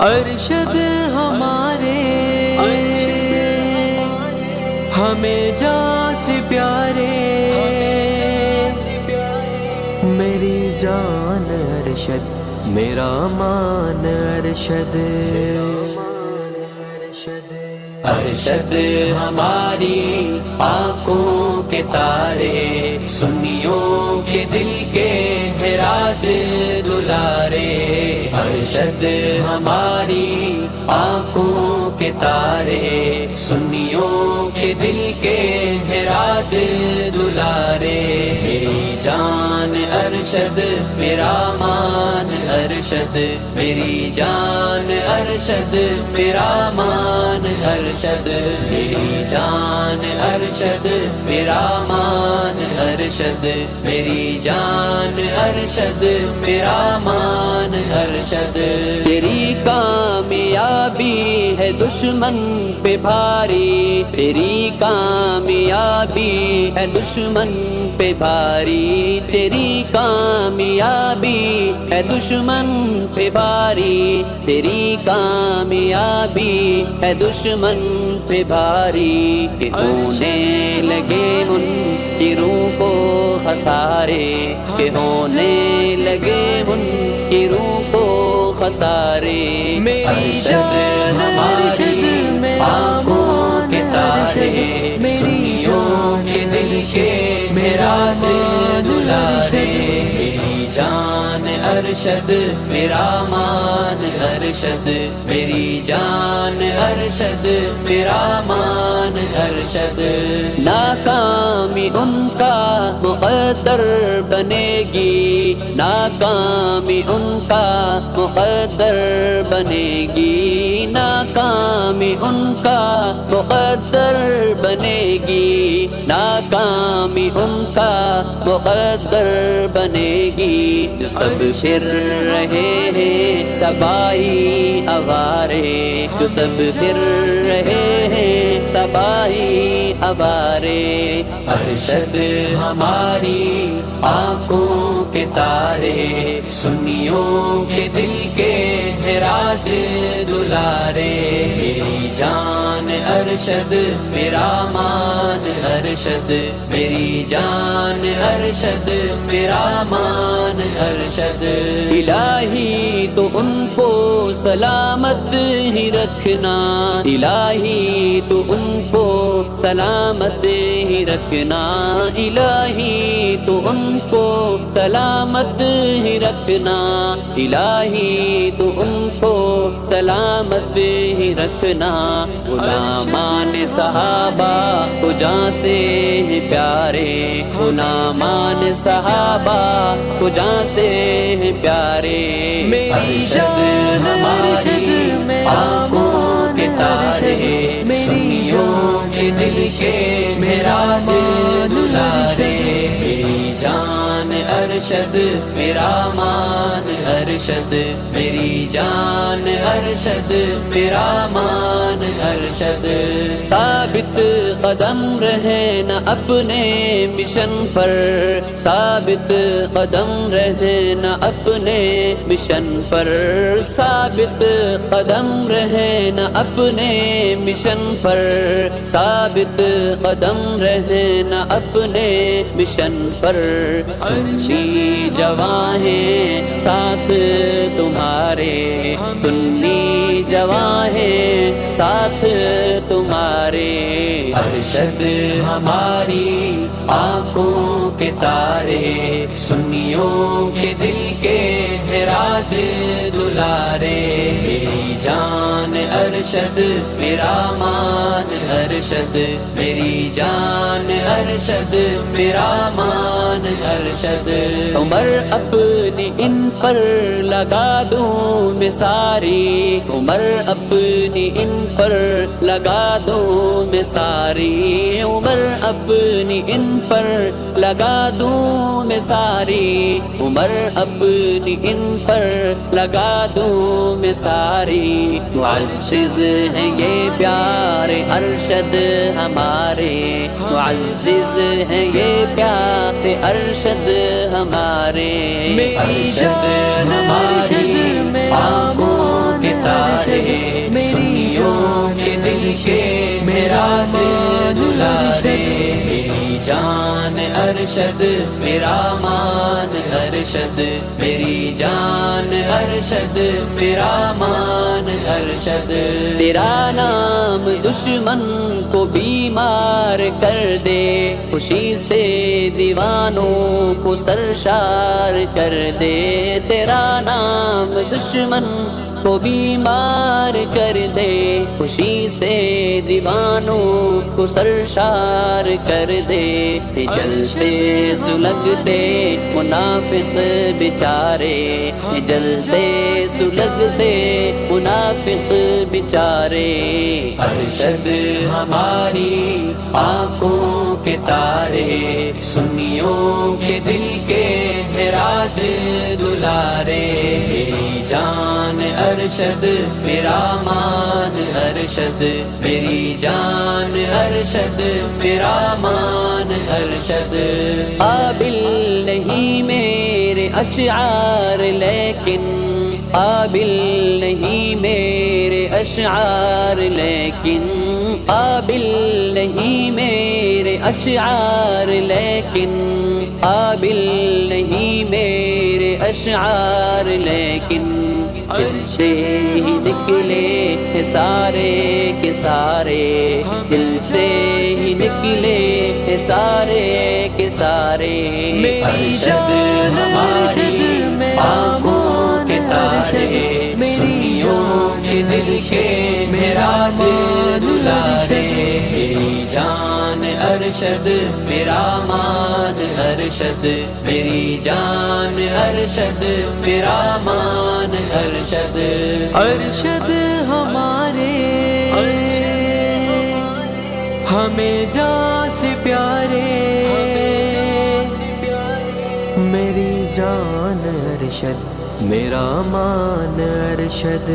ارشد ہمارے ہمیں جان سے پیارے، میری جان ارشد میرا مان ارشد، ارشد ہماری آنکھوں کے تارے، سنیوں کے دل کے ہے راج دلارے، ارشد ہماری آنکھوں کے تارے، سنیوں کے دل کے ہے راج دلارے، میری جان ارشد میرا مان ارشد، میری جان ارشد میرا مان ارشد، میری جان ارشد میرا مان ارشد، میری جان ارشد میرا مان ارشد، تیری کامیابی ہے دشمن پہ بھاری، تیری کامیابی ہے دشمن پہ بھاری، تیری کامیابی ہے دشمن پہ بھاری، تیری کامیابی ہے دشمن پہ بھاری، کہ ہونے لگے منکروں کو خسارے، کہ ہونے لگے منکروں کو خسارے، ارشد ہماری آنکھوں کے تارے، سنیوں کے دل کے معراج دلارے، میری جان ارشد میرا مان ارشد، میری جان ارشد میرا مان ارشد، ناکامی ان کا مقدر بنے گی، ناکامی ان کا مقدر بنے گی، ناکامی ان کا مقدر بنے گی، ناکامی ان کا مقدر بنے گی، جو سب پھر رہے ہیں سبائی اوارے، جو سب پھر رہے ہیں سبائی اوارے، ارشد ہماری آنکھوں کے تارے، سنیوں کے دل کے ہے راج دلارے، میری جان ارشد میرا مان ارشد، میری جان ارشد میرا مان ارشد، الہی تو ان کو سلامت ہی رکھنا، الہی تو ان کو سلامت ہی رکھنا، الہی تو ان کو سلامت ہی رکھنا، الہی تو ان کو سلامت ہی رکھنا، غلامان صحابہ کو جاں سے ہی پیارے، غلامان صحابہ کو جاں سے ہی پیارے، ارشد ہماری آنکھوں کے تارے، سنیوں کے دل کے معراج دلارے، میری جان ارشد میرا مان ارشد، میری جان ارشد میرا مان ارشد، ثابت قدم رہے نہ اپنے مشن پر، ثابت قدم رہے نہ اپنے مشن پر، ثابت قدم رہے نہ اپنے مشن پر، ثابت قدم رہے نہ اپنے مشن پر، سنی جواں ہیں ساتھ تمہارے، سنی جواں ہیں ساتھ تمہارے، ارشد ہماری آنکھوں کے تارے، سنیوں کے دل کے ہے راج دلارے، میری جان ارشد میرا مان ارشد، میری جان ارشد میرا مان ارشد، عمر اپنی ان پر لگا دوں میں ساری، عمر اپنی ان پر لگا دوں میں ساری، عمر اپنی ان پر لگا دوں میں ساری، عمر اپنی ان پر لگا دوں میں ساری، معزز ہیں یہ پیارے ارشد ہمارے، معزز ہیں یہ پیارے ارشد ہمارے، ارشد ہماری آنکھوں کے تارے، دلارے سنیوں کے دل کے معراج دلارے میری جان ارشد میرا مان ارشد میری جان ارشد میرا مان ارشد تیرا نام دشمن کو بیمار کر دے خوشی سے دیوانوں کو سرشار کر دے تیرا نام دشمن کو بیمار کر دے خوشی سے دیوانوں کو سرشار کر دے جلتے سلگتے منافق بیچارے جلتے سلگتے منافق بیچارے ارشد ہماری آنکھوں کے تارے سنیوں کے دل کے معراج دلارے میری جان ارشد میرا مان ارشد میری جان ارشد میرا مان ارشد قابل نہیں میرے اشعار لیکن قابل نہیں میرے اشعار لیکن قابل نہیں میرے اشعار لیکن قابل نہیں میرے اشعار لیکن دل سے ہی نکلے سارے کے سارے دل سے ہی نکلے سارے کے سارے ارشد ہماری آنکھوں کے تارے سنیوں کے دل کے معراج دلارے میری جان ارشد میرا مان ارشد میری جان ارشد میرا مان ارشد ارشد ہمارے ہمیں جان سے پیارے میری جان ارشد میرا مان ارشد